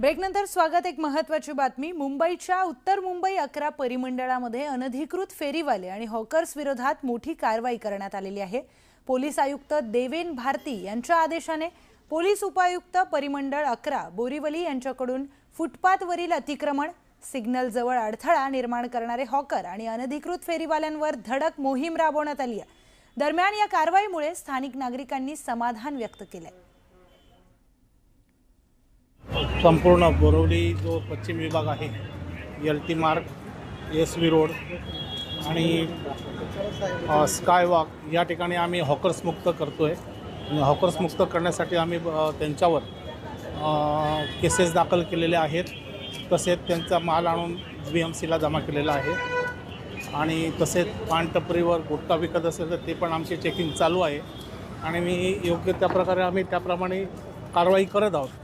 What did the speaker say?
ब्रेकनंतर स्वागत। एक महत्त्वाची बातमी। मुंबईच्या उत्तर मुंबई 11 परिमंडळामध्ये अनधिकृत फेरीवाले आणि हॉकर्स विरोधात मोठी कारवाई करण्यात आलेली आहे। पोलीस आयुक्त देवेन भारती यांच्या आदेशाने पोलीस उपायुक्त परिमंडळ 11 बोरीवली यांच्याकडून फुटपाथवरील अतिक्रमण, सिग्नल जवळ अडथळा निर्माण करणारे हॉकर आणि अनधिकृत फेरीवाल्यांवर धडक मोहीम राबवण्यात आली आहे। दरम्यान या कारवाईमुळे स्थानिक नागरिकांनी समाधान व्यक्त केले। संपूर्ण बोरिवली जो पश्चिम विभाग आहे, एलटी मार्ग, एसवी रोड आणि स्कायवॉक या ठिकाणी आम्ही हॉकर्स मुक्त करतोय। हॉकर्स मुक्त करण्यासाठी आम्ही त्यांच्यावर केसेस दाखल केलेले आहेत। तसेच त्यांचा माल आणून BMCला जमा केलेला आहे आणि तसेच पानटपरीवर गुटखा विकत असेल तर ते पण आमची चेकिंग चालू आहे आणि मी योग्य त्या प्रकारे आम्ही त्याप्रमाणे कारवाई करत आहोत।